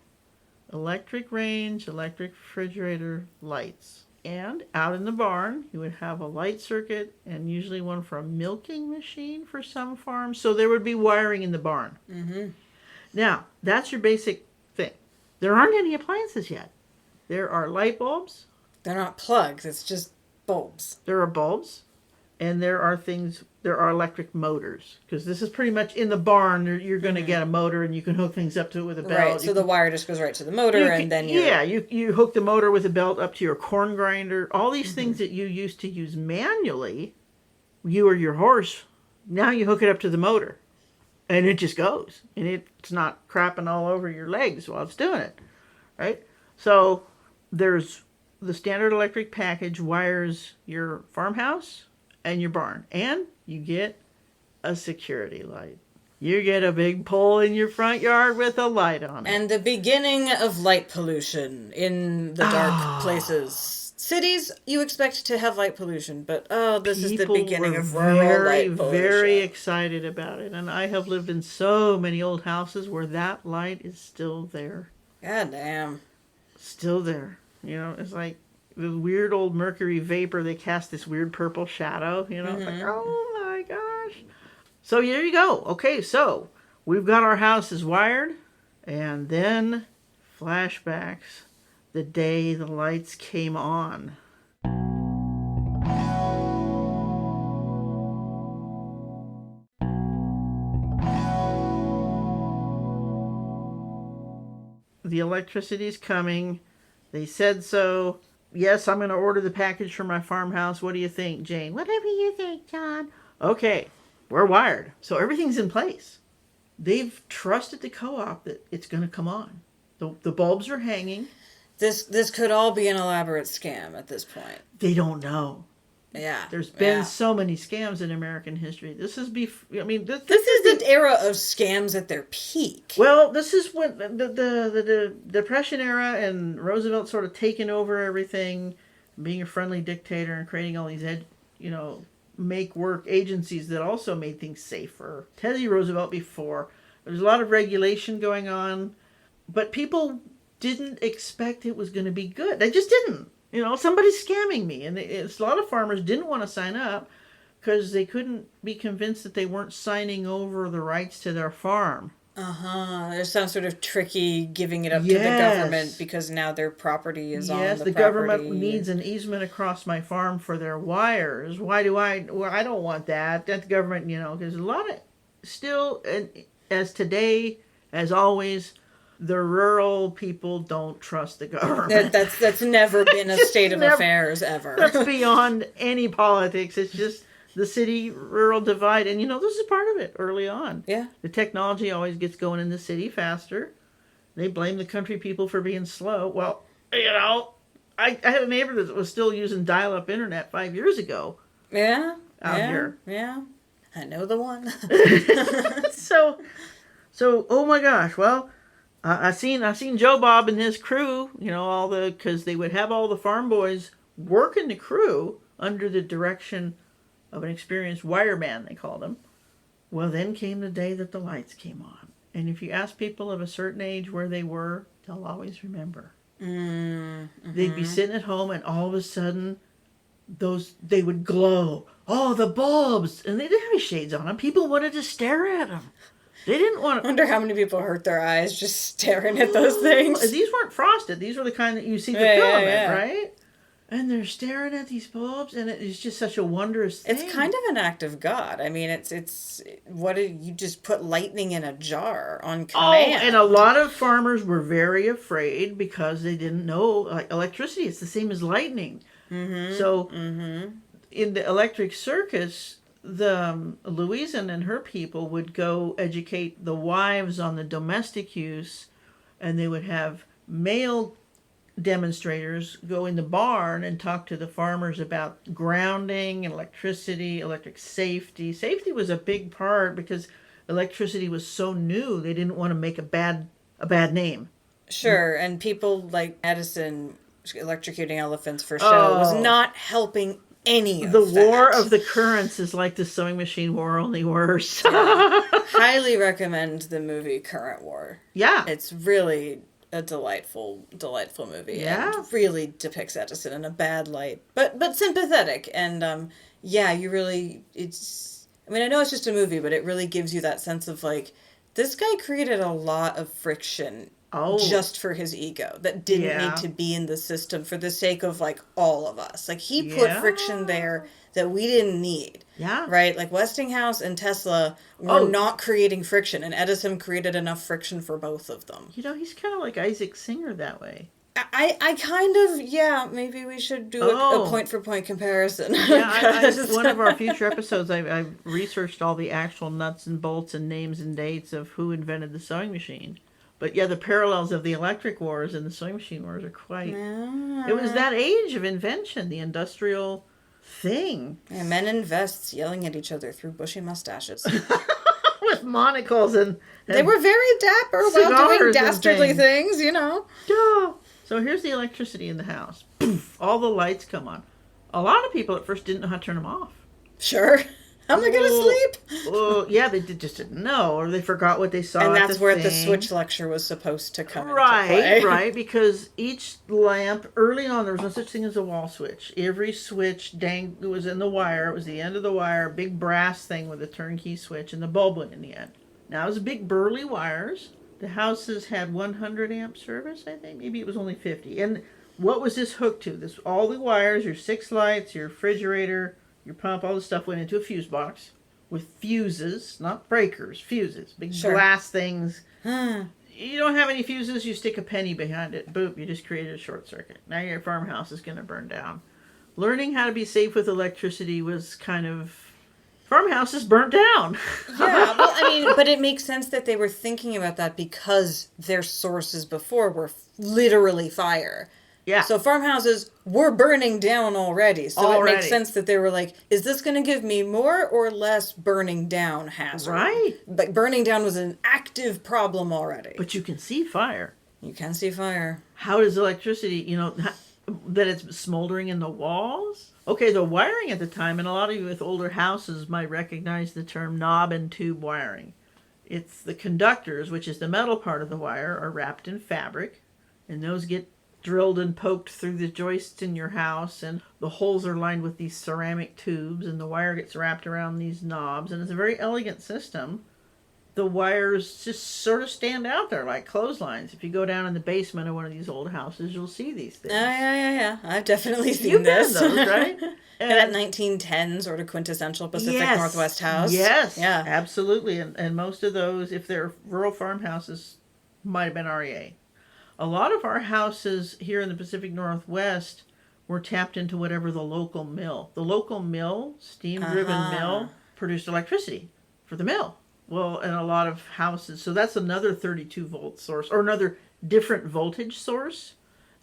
Speaker 2: Electric range, electric refrigerator, lights. And out in the barn, you would have a light circuit and usually one for a milking machine for some farms. So there would be wiring in the barn.
Speaker 1: Mm-hmm.
Speaker 2: Now, that's your basic thing. There aren't any appliances yet. There are light bulbs.
Speaker 1: They're not plugs. It's just bulbs.
Speaker 2: There are bulbs. And there are electric motors. Because this is pretty much in the barn. You're going to get a motor and you can hook things up to it with a belt.
Speaker 1: Right, so the wire just goes right to the motor and then you're...
Speaker 2: Yeah, you hook the motor with a belt up to your corn grinder. All these things that you used to use manually, you or your horse, now you hook it up to the motor. And it just goes. And it's not crapping all over your legs while it's doing it. Right? So there's the standard electric package wires your farmhouse and your barn. And you get a security light. You get a big pole in your front yard with a light on it.
Speaker 1: And the beginning of light pollution in the dark places. Cities, you expect to have light pollution, but this is the beginning of rural light pollution.
Speaker 2: Very excited about it. And I have lived in so many old houses where that light is still there.
Speaker 1: God damn.
Speaker 2: Still there. You know, it's like the weird old mercury vapor. They cast this weird purple shadow. You know, it's like, oh my gosh. So here you go. Okay, so we've got our houses wired. And then flashbacks. The day the lights came on. The electricity's coming. They said so. Yes, I'm going to order the package for my farmhouse. What do you think, Jane? Whatever you think, John. Okay, we're wired. So everything's in place. They've trusted the co-op that it's going to come on. The bulbs are hanging.
Speaker 1: This could all be an elaborate scam at this point.
Speaker 2: They don't know.
Speaker 1: Yeah.
Speaker 2: There's been so many scams in American history. This is
Speaker 1: this is the era of scams at their peak.
Speaker 2: Well, this is when the Depression era and Roosevelt sort of taking over everything, being a friendly dictator and creating all these make work agencies that also made things safer. Teddy Roosevelt before. There was a lot of regulation going on, but people didn't expect it was going to be good. They just didn't. Somebody's scamming me. And a lot of farmers didn't want to sign up because they couldn't be convinced that they weren't signing over the rights to their farm.
Speaker 1: There's some sort of tricky giving it up to the government because now their property is on the property. Yes, the
Speaker 2: government needs an easement across my farm for their wires. Why do I don't want that. That the government, because a lot of, still, as today, as always, the rural people don't trust the government.
Speaker 1: That's never been a state of affairs ever.
Speaker 2: That's beyond any politics. It's just the city-rural divide. And, this is part of it early on.
Speaker 1: Yeah.
Speaker 2: The technology always gets going in the city faster. They blame the country people for being slow. Well, I had a neighbor that was still using dial-up internet 5 years ago.
Speaker 1: Yeah.
Speaker 2: Out here.
Speaker 1: Yeah. I know the one.
Speaker 2: So, oh my gosh. Well, I seen Joe Bob and his crew, because they would have all the farm boys working the crew under the direction of an experienced wireman, they called him. Well, then came the day that the lights came on. And if you ask people of a certain age where they were, they'll always remember.
Speaker 1: Mm-hmm.
Speaker 2: They'd be sitting at home and all of a sudden, they would glow. Oh, the bulbs! And they didn't have any shades on them. People wanted to stare at them. They didn't want to...
Speaker 1: I wonder how many people hurt their eyes just staring at those things.
Speaker 2: These weren't frosted. These were the kind that you see the filament, right? And they're staring at these bulbs, and it's just such a wondrous thing.
Speaker 1: It's kind of an act of God. I mean, it's what did you just put lightning in a jar on command?
Speaker 2: Oh, and a lot of farmers were very afraid because they didn't know, like electricity, it's the same as lightning.
Speaker 1: Mm-hmm.
Speaker 2: So in the electric circus, Louisan and her people would go educate the wives on the domestic use, and they would have male demonstrators go in the barn and talk to the farmers about grounding and electricity, electric safety. Safety was a big part because electricity was so new, they didn't want to make a bad name.
Speaker 1: Sure, and people like Edison electrocuting elephants for show was not helping any of
Speaker 2: the
Speaker 1: that.
Speaker 2: War of the Currents is like the sewing machine war, only worse.
Speaker 1: Highly recommend the movie Current War.
Speaker 2: Yeah.
Speaker 1: It's really a delightful movie.
Speaker 2: Yeah.
Speaker 1: And really depicts Edison in a bad light, but sympathetic. And you really, I know it's just a movie, but it really gives you that sense of like, this guy created a lot of friction just for his ego that didn't need to be in the system for the sake of like all of us. Like he put friction there that we didn't need.
Speaker 2: Yeah.
Speaker 1: Right? Like Westinghouse and Tesla were not creating friction, and Edison created enough friction for both of them.
Speaker 2: He's kind of like Isaac Singer that way.
Speaker 1: I kind of, maybe we should do a point-for-point comparison.
Speaker 2: Yeah, one of our future episodes, I researched all the actual nuts and bolts and names and dates of who invented the sewing machine. But yeah, the parallels of the electric wars and the sewing machine wars are quite... It was that age of invention, the industrial thing.
Speaker 1: Yeah, men in vests yelling at each other through bushy mustaches.
Speaker 2: With monocles and
Speaker 1: they were very dapper while doing dastardly things,
Speaker 2: Yeah. So here's the electricity in the house. Poof, all the lights come on. A lot of people at first didn't know how to turn them off.
Speaker 1: Sure. How am I going to sleep?
Speaker 2: Yeah, they just didn't know, or they forgot what they saw.
Speaker 1: And that's where the switch lecture was supposed to come into
Speaker 2: play. Right, because each lamp, early on, there was no such thing as a wall switch. Every switch was in the wire. It was the end of the wire, a big brass thing with a turnkey switch, and the bulb went in the end. Now, it was big burly wires. The houses had 100 amp service, I think. Maybe it was only 50. And what was this hooked to? All the wires, your 6 lights, your refrigerator, your pump, all this stuff went into a fuse box with fuses, not breakers, fuses. Big glass things. You don't have any fuses, you stick a penny behind it. Boop, you just created a short circuit. Now your farmhouse is going to burn down. Learning how to be safe with electricity was kind of... Farmhouses burnt down.
Speaker 1: Yeah, well, but it makes sense that they were thinking about that because their sources before were literally fire.
Speaker 2: Yeah.
Speaker 1: So farmhouses were burning down already. So it makes
Speaker 2: Already.
Speaker 1: sense that they were like, is this going to give me more or less burning down hazard?
Speaker 2: Right.
Speaker 1: But burning down was an active problem already.
Speaker 2: But you can see fire.
Speaker 1: You can see fire.
Speaker 2: How does electricity, that it's smoldering in the walls? Okay, the wiring at the time, and a lot of you with older houses might recognize the term knob and tube wiring. It's the conductors, which is the metal part of the wire, are wrapped in fabric, and those get drilled and poked through the joists in your house, and the holes are lined with these ceramic tubes, and the wire gets wrapped around these knobs, and it's a very elegant system. The wires just sort of stand out there like clotheslines. If you go down in the basement of one of these old houses, you'll see these things.
Speaker 1: Yeah. I've definitely seen
Speaker 2: You've
Speaker 1: this.
Speaker 2: been in those, right?
Speaker 1: That 1910 sort of quintessential Pacific Northwest house.
Speaker 2: Yes,
Speaker 1: Yeah.
Speaker 2: absolutely. And most of those, if they're rural farmhouses, might have been REA. A lot of our houses here in the Pacific Northwest were tapped into whatever the local mill. The local mill, steam-driven mill, produced electricity for the mill. Well, and a lot of houses, so that's another 32-volt source, or another different voltage source.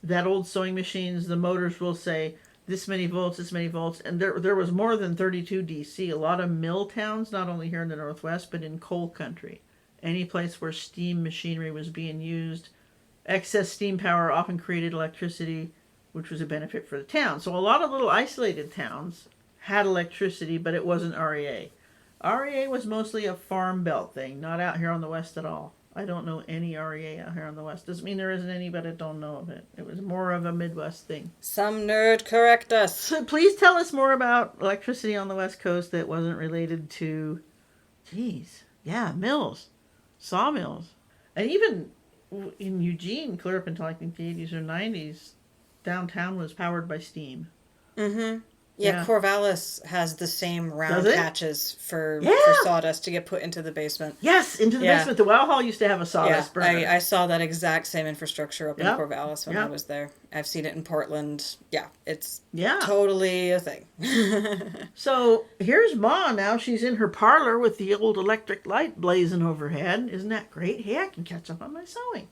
Speaker 2: That old sewing machines, the motors will say this many volts, and there was more than 32 DC. A lot of mill towns, not only here in the Northwest, but in coal country. Any place where steam machinery was being used, excess steam power often created electricity, which was a benefit for the town. So a lot of little isolated towns had electricity, but it wasn't REA. REA was mostly a farm belt thing, not out here on the West at all. I don't know any REA out here on the West. Doesn't mean there isn't any, but I don't know of it. It was more of a Midwest thing.
Speaker 1: Some nerd correct us.
Speaker 2: So please tell us more about electricity on the West Coast that wasn't related to, mills, sawmills. And even in Eugene, clear up until I think the 80s or 90s, downtown was powered by steam.
Speaker 1: Mm-hmm. Yeah, Corvallis has the same round patches for sawdust to get put into the basement.
Speaker 2: Yes, into the basement. The well hall used to have a sawdust burner.
Speaker 1: I saw that exact same infrastructure up in Corvallis when I was there. I've seen it in Portland. Yeah, it's totally a thing.
Speaker 2: So here's Ma now. She's in her parlor with the old electric light blazing overhead. Isn't that great? Hey, I can catch up on my sewing.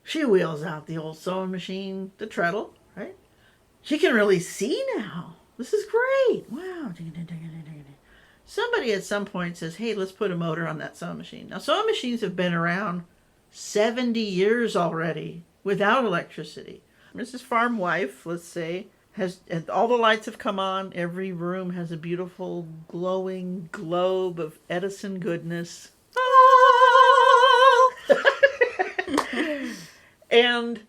Speaker 2: She wheels out the old sewing machine, the treadle, right? She can really see now. This is great. Wow. Somebody at some point says, hey, let's put a motor on that sewing machine. Now, sewing machines have been around 70 years already without electricity. Mrs. Farm Wife, let's say, and all the lights have come on. Every room has a beautiful glowing globe of Edison goodness. And,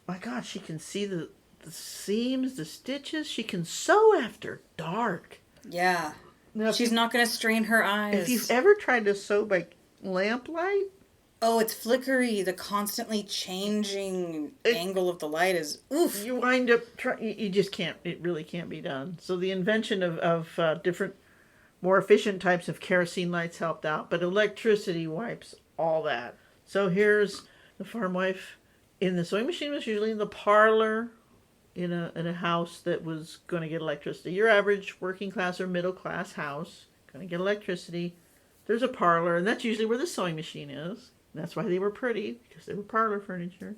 Speaker 2: my God, she can see the seams, the stitches. She can sew after dark.
Speaker 1: Yeah. Now, she's not going to strain her eyes.
Speaker 2: If you've ever tried to sew by lamplight.
Speaker 1: Oh, it's flickery. The constantly changing angle of the light is oof.
Speaker 2: You wind up you just can't. It really can't be done. So the invention of different, more efficient types of kerosene lights helped out, but electricity wipes all that. So here's the farm wife. In the sewing machine was usually in the parlor. In a house that was going to get electricity. Your average working class or middle class house, going to get electricity. There's a parlor, and that's usually where the sewing machine is. And that's why they were pretty, because they were parlor furniture.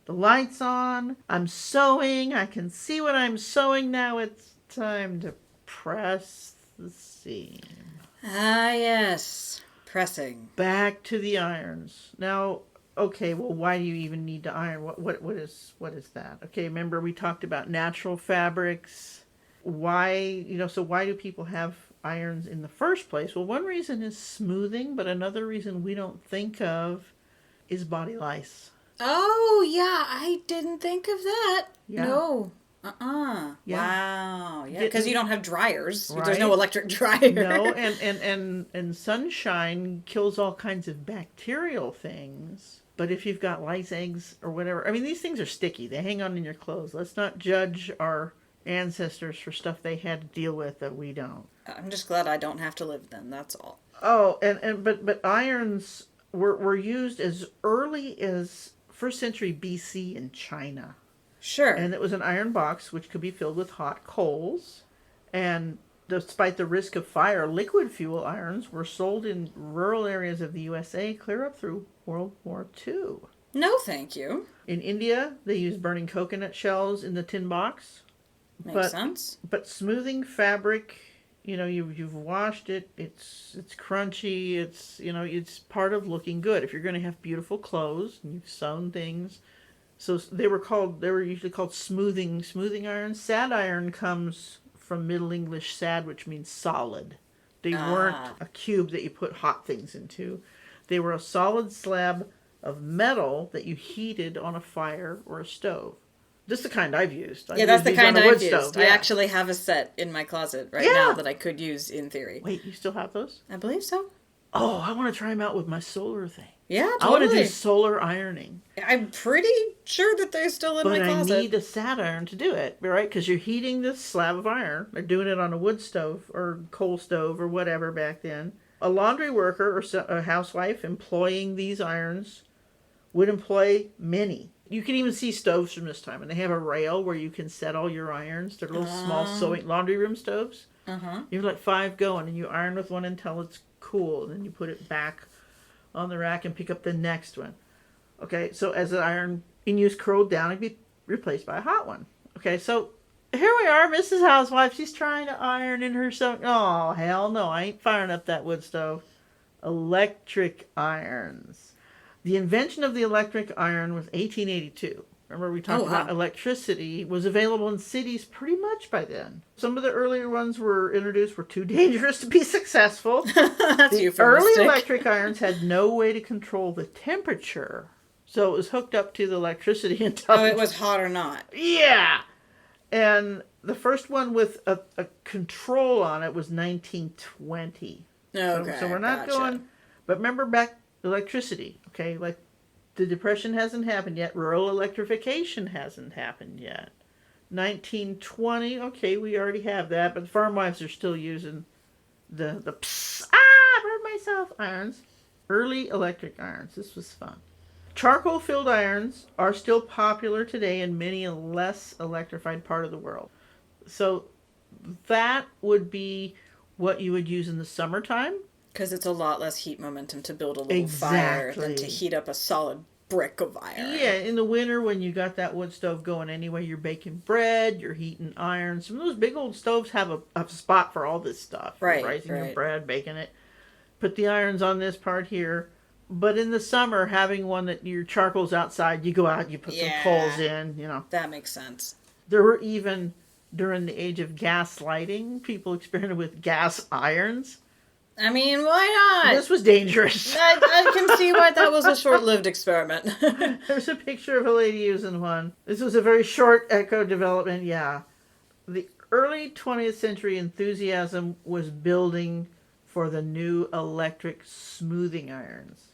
Speaker 2: The light's on. I'm sewing. I can see what I'm sewing now. It's time to press the seam.
Speaker 1: Ah, yes. Pressing.
Speaker 2: Back to the irons. Now, okay, well, why do you even need to iron? What is that? Okay, remember we talked about natural fabrics. Why, so why do people have irons in the first place? Well, one reason is smoothing, but another reason we don't think of is body lice.
Speaker 1: Oh, yeah, I didn't think of that.
Speaker 2: Yeah.
Speaker 1: No.
Speaker 2: Yeah.
Speaker 1: Wow. Yeah, because you don't have dryers.
Speaker 2: Right?
Speaker 1: There's no electric dryer.
Speaker 2: No, and sunshine kills all kinds of bacterial things. But if you've got lice eggs or whatever, I mean, these things are sticky. They hang on in your clothes. Let's not judge our ancestors for stuff they had to deal with that we don't.
Speaker 1: I'm just glad I don't have to live then, that's all.
Speaker 2: Oh, but irons were used as early as 1st century BC in China.
Speaker 1: Sure.
Speaker 2: And it was an iron box which could be filled with hot coals. And despite the risk of fire, liquid fuel irons were sold in rural areas of the USA clear up through World War II.
Speaker 1: No, thank you.
Speaker 2: In India, they use burning coconut shells in the tin box.
Speaker 1: Makes sense.
Speaker 2: But smoothing fabric, you've washed it. It's crunchy. It's part of looking good. If you're going to have beautiful clothes and you've sewn things, so they were usually called smoothing irons. Sad iron comes from Middle English sad, which means solid. They weren't a cube that you put hot things into. They were a solid slab of metal that you heated on a fire or a stove. This is the kind I've used.
Speaker 1: That's the kind I've used.
Speaker 2: Stove.
Speaker 1: I actually have a set in my closet now that I could use in theory.
Speaker 2: Wait, you still have those?
Speaker 1: I believe so.
Speaker 2: Oh, I want to try them out with my solar thing.
Speaker 1: Yeah, totally.
Speaker 2: I want to do solar ironing.
Speaker 1: I'm pretty sure that they're still in my closet.
Speaker 2: But I need a sad iron to do it, right? Because you're heating this slab of iron. They're doing it on a wood stove or coal stove or whatever back then. A laundry worker or a housewife employing these irons would employ many. You can even see stoves from this time, and they have a rail where you can set all your irons. They're little small sewing laundry room stoves. You have like 5 going, and you iron with one until it's cool, and then you put it back on the rack and pick up the next one. Okay, so as the iron in use curled down, it'd be replaced by a hot one. Okay, so here we are, Mrs. Housewife. She's trying to iron in her sewing. Oh, hell no, I ain't firing up that wood stove. Electric irons. The invention of the electric iron was 1882. Remember we talked about electricity was available in cities pretty much by then. Some of the earlier ones were introduced were too dangerous to be successful.
Speaker 1: That's
Speaker 2: the early electric irons had no way to control the temperature. So it was hooked up to the electricity until...
Speaker 1: Oh, it was hot or not.
Speaker 2: Yeah! And the first one with a control on it was 1920.
Speaker 1: Okay,
Speaker 2: so we're not going... But remember back... Electricity, okay? Like, the Depression hasn't happened yet. Rural electrification hasn't happened yet. 1920, okay, we already have that, but the farm wives are still using the burn myself irons. Early electric irons. This was fun. Charcoal-filled irons are still popular today in many less electrified part of the world. So that would be what you would use in the summertime.
Speaker 1: Because it's a lot less heat momentum to build a little fire than to heat up a solid brick of iron.
Speaker 2: Yeah, in the winter when you got that wood stove going anyway, you're baking bread, you're heating iron. Some of those big old stoves have a spot for all this stuff.
Speaker 1: Right,
Speaker 2: Rising your bread, baking it. Put the irons on this part here. But in the summer, having one that your charcoal's outside, you go out, you put some coals in,
Speaker 1: That makes sense.
Speaker 2: There were even, during the age of gas lighting, people experimented with gas irons.
Speaker 1: I mean, why not?
Speaker 2: This was dangerous.
Speaker 1: I can see why that was a short-lived experiment.
Speaker 2: There's a picture of a lady using one. This was a very short eco development, yeah. The early 20th century enthusiasm was building for the new electric smoothing irons.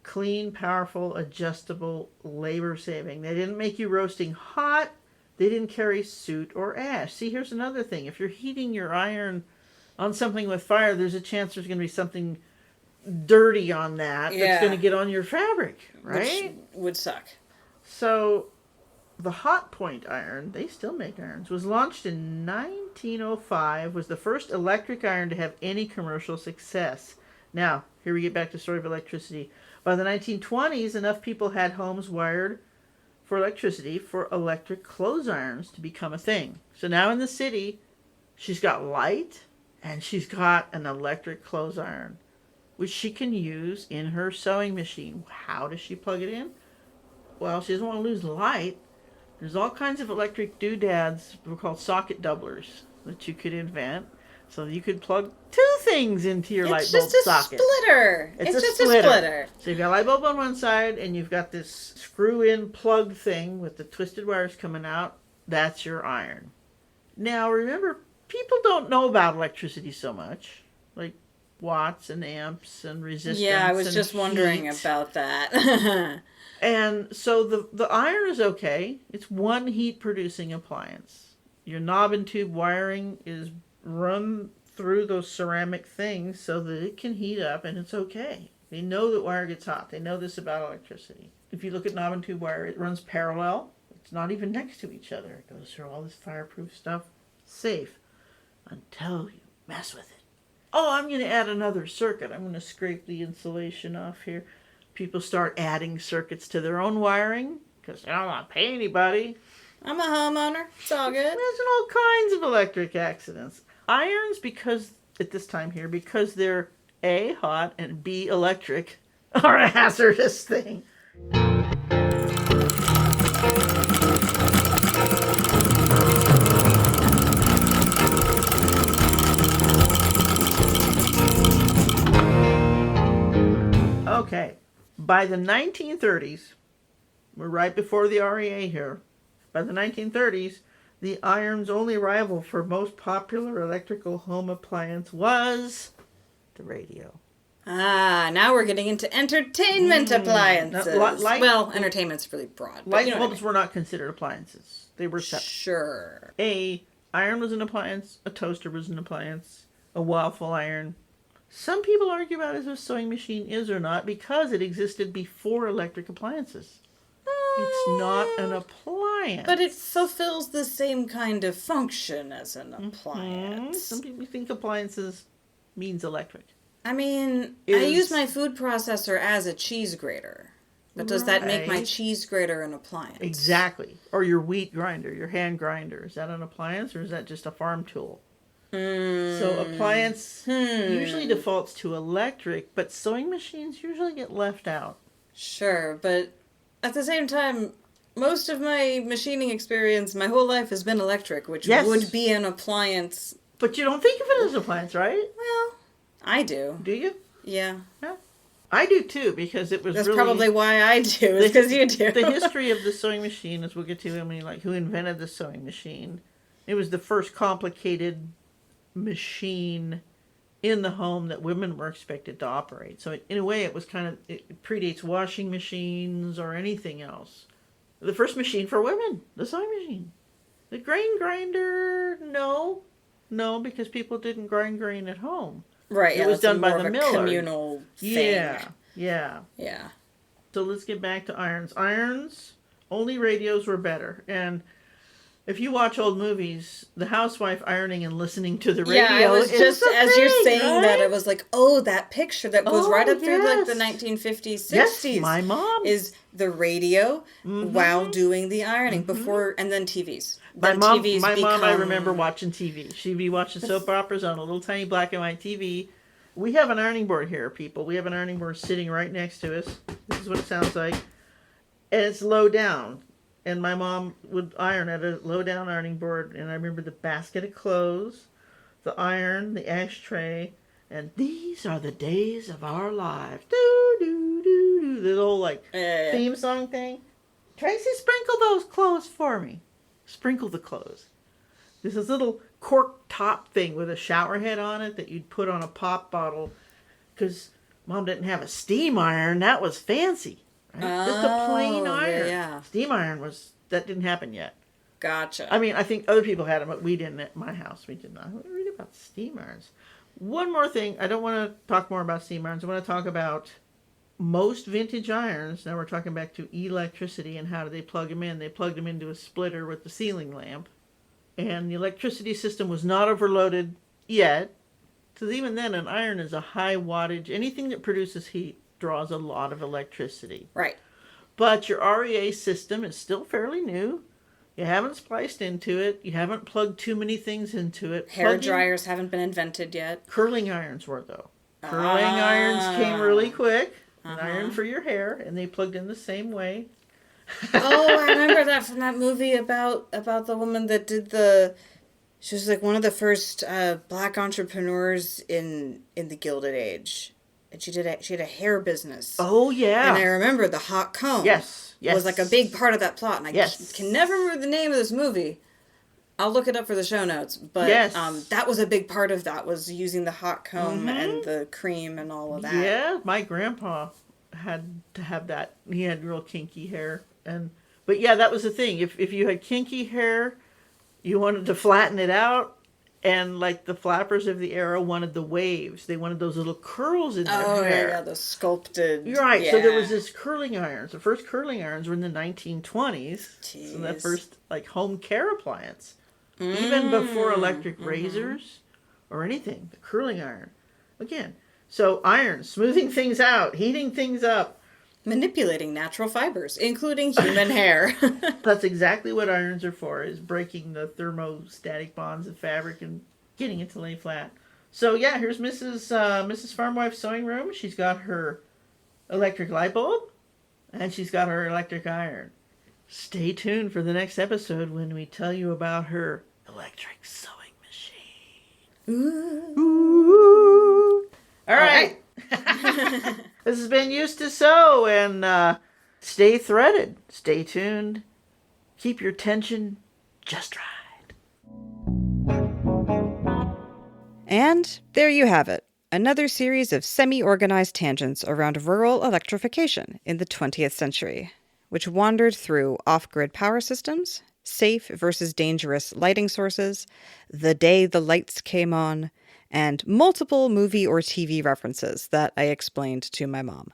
Speaker 2: Clean, powerful, adjustable, labor-saving. They didn't make you roasting hot. They didn't carry soot or ash. See, here's another thing. If you're heating your iron on something with fire, there's a chance there's going to be something dirty on that that's going to get on your fabric, right?
Speaker 1: Which would suck.
Speaker 2: So the hot point iron, they still make irons, was launched in 1905, was the first electric iron to have any commercial success. Now, here we get back to the story of electricity. By the 1920s, enough people had homes wired for electricity for electric clothes irons to become a thing. So now in the city, she's got light, and she's got an electric clothes iron, which she can use in her sewing machine. How does she plug it in? Well, she doesn't want to lose the light. There's all kinds of electric doodads, they're called socket doublers, that you could invent. So you could plug 2 things into your light bulb socket.
Speaker 1: It's just a splitter.
Speaker 2: So you've got a light bulb on one side, and you've got this screw-in plug thing with the twisted wires coming out. That's your iron. Now, remember, people don't know about electricity so much, like watts and amps and resistance.
Speaker 1: Yeah, I was just wondering about that.
Speaker 2: And so the iron is okay. It's one heat-producing appliance. Your knob and tube wiring is run through those ceramic things so that it can heat up, and it's okay. They know that wire gets hot. They know this about electricity. If you look at knob and tube wire, it runs parallel. It's not even next to each other. It goes through all this fireproof stuff. Safe. Until you mess with it. Oh, I'm going to add another circuit. I'm going to scrape the insulation off here. People start adding circuits to their own wiring because they don't want to pay anybody.
Speaker 1: I'm a homeowner. It's all good.
Speaker 2: There's all kinds of electric accidents. Irons, because at this time here, because they're A, hot, and B, electric, are a hazardous thing. Okay, by the 1930s, we're right before the REA here. By the 1930s, the iron's only rival for most popular electrical home appliance was the radio.
Speaker 1: Ah, now we're getting into entertainment appliances. Entertainment's really broad.
Speaker 2: Light bulbs were not considered appliances. They were separate.
Speaker 1: Sure.
Speaker 2: Iron was an appliance, a toaster was an appliance, a waffle iron. Some people argue about if a sewing machine is or not because it existed before electric appliances. It's not an appliance.
Speaker 1: But it fulfills the same kind of function as an appliance.
Speaker 2: Some people think appliances means electric.
Speaker 1: I mean, I use my food processor as a cheese grater. But does that make my cheese grater an appliance?
Speaker 2: Exactly. Or your wheat grinder, your hand grinder. Is that an appliance or is that just a farm tool? So appliance usually defaults to electric, but sewing machines usually get left out.
Speaker 1: Sure, but at the same time, most of my machining experience, my whole life has been electric, which would be an appliance.
Speaker 2: But you don't think of it as an appliance, right?
Speaker 1: Well, I do.
Speaker 2: Do you?
Speaker 1: Yeah.
Speaker 2: I do too, because it was
Speaker 1: That's probably why I do, is because you do.
Speaker 2: The history of the sewing machine, as we'll get to, who invented the sewing machine. It was the first complicated machine in the home that women were expected to operate. So in a way, it predates washing machines or anything else. The first machine for women, the sewing machine. The grain grinder, no, because people didn't grind grain at home.
Speaker 1: Right,
Speaker 2: it was done by the miller.
Speaker 1: Communal thing.
Speaker 2: Yeah. So let's get back to irons. Irons, only radios were better. And if you watch old movies, the housewife ironing and listening to the radio.
Speaker 1: Yeah, it was just as
Speaker 2: thing,
Speaker 1: you're saying
Speaker 2: right?
Speaker 1: that, it was like, that picture that goes right up through like the 1950s, 60s.
Speaker 2: Yes, my mom
Speaker 1: is the radio while doing the ironing before, and then TVs.
Speaker 2: My mom, I remember watching TV. She'd be watching soap operas on a little tiny black and white TV. We have an ironing board here, people. We have an ironing board sitting right next to us. This is what it sounds like, and it's low down. And my mom would iron at a low-down ironing board. And I remember the basket of clothes, the iron, the ashtray. And these are the days of our lives. Do-do-do-do. The little, theme song thing. Tracy, sprinkle those clothes for me. Sprinkle the clothes. There's this little cork top thing with a shower head on it that you'd put on a pop bottle. Because Mom didn't have a steam iron. That was fancy. Right? Just a plain iron.
Speaker 1: Yeah.
Speaker 2: Steam iron that didn't happen yet.
Speaker 1: Gotcha.
Speaker 2: I mean, I think other people had them, but we didn't at my house. We did not. We read about steam irons. One more thing. I don't want to talk more about steam irons. I want to talk about most vintage irons. Now we're talking back to electricity and how do they plug them in. They plugged them into a splitter with the ceiling lamp. And the electricity system was not overloaded yet. Because even then, an iron is a high wattage. Anything that produces heat draws a lot of electricity.
Speaker 1: Right.
Speaker 2: But your REA system is still fairly new. You haven't spliced into it. You haven't plugged too many things into it.
Speaker 1: Hair dryers haven't been invented yet.
Speaker 2: Curling irons were, though. Curling irons came really quick. An iron for your hair, and they plugged in the same way.
Speaker 1: I remember that from that movie about the woman that did she was like one of the first black entrepreneurs in the Gilded Age. And she had a hair business.
Speaker 2: Oh, yeah.
Speaker 1: And I remember the hot comb.
Speaker 2: Yes.
Speaker 1: Was like a big part of that plot. And I can never remember the name of this movie. I'll look it up for the show notes. But that was a big part of that, was using the hot comb and the cream and all of that.
Speaker 2: Yeah, my grandpa had to have that. He had real kinky hair. But yeah, that was the thing. If you had kinky hair, you wanted to flatten it out. And the flappers of the era wanted the waves. They wanted those little curls in their hair.
Speaker 1: Oh, yeah, the sculpted.
Speaker 2: You're right.
Speaker 1: Yeah.
Speaker 2: So there was this curling irons. The first curling irons were in the 1920s.
Speaker 1: Jeez.
Speaker 2: So that first home care appliance. Even before electric razors or anything. The curling iron. Again. So iron, smoothing things out, heating things up.
Speaker 1: Manipulating natural fibers, including human hair.
Speaker 2: That's exactly what irons are for, is breaking the thermostatic bonds of fabric and getting it to lay flat. So yeah, here's Mrs. Farmwife sewing room. She's got her electric light bulb, and she's got her electric iron. Stay tuned for the next episode when we tell you about her electric sewing machine. Ooh. All right. This has been Used to Sew, and stay threaded. Stay tuned. Keep your tension just right.
Speaker 1: And there you have it. Another series of semi-organized tangents around rural electrification in the 20th century, which wandered through off-grid power systems, safe versus dangerous lighting sources, the day the lights came on, and multiple movie or TV references that I explained to my mom.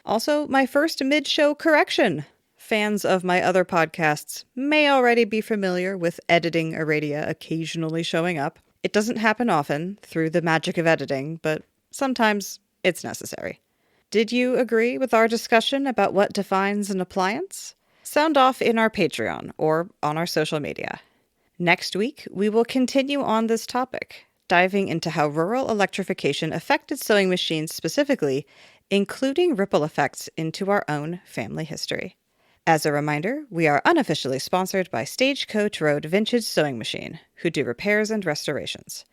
Speaker 1: Also, my first mid-show correction. Fans of my other podcasts may already be familiar with editing Aradia occasionally showing up. It doesn't happen often through the magic of editing, but sometimes it's necessary. Did you agree with our discussion about what defines an appliance? Sound off in our Patreon or on our social media. Next week, we will continue on this topic, diving into how rural electrification affected sewing machines specifically, including ripple effects into our own family history. As a reminder, we are unofficially sponsored by Stagecoach Road Vintage Sewing Machine, who do repairs and restorations.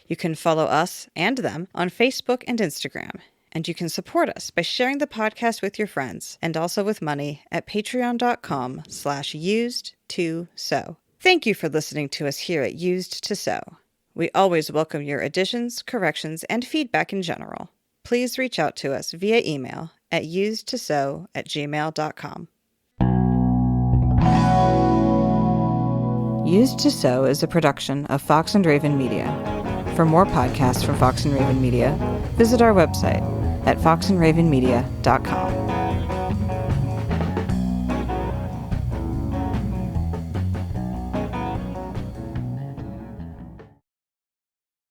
Speaker 1: You can follow us and them on Facebook and Instagram, and you can support us by sharing the podcast with your friends and also with money at patreon.com/used2sew. Thank you for listening to us here at Used to Sew. We always welcome your additions, corrections, and feedback in general. Please reach out to us via email at usedtosew@gmail.com. Used to Sew is a production of Fox and Raven Media. For more podcasts from Fox and Raven Media, visit our website at foxandravenmedia.com.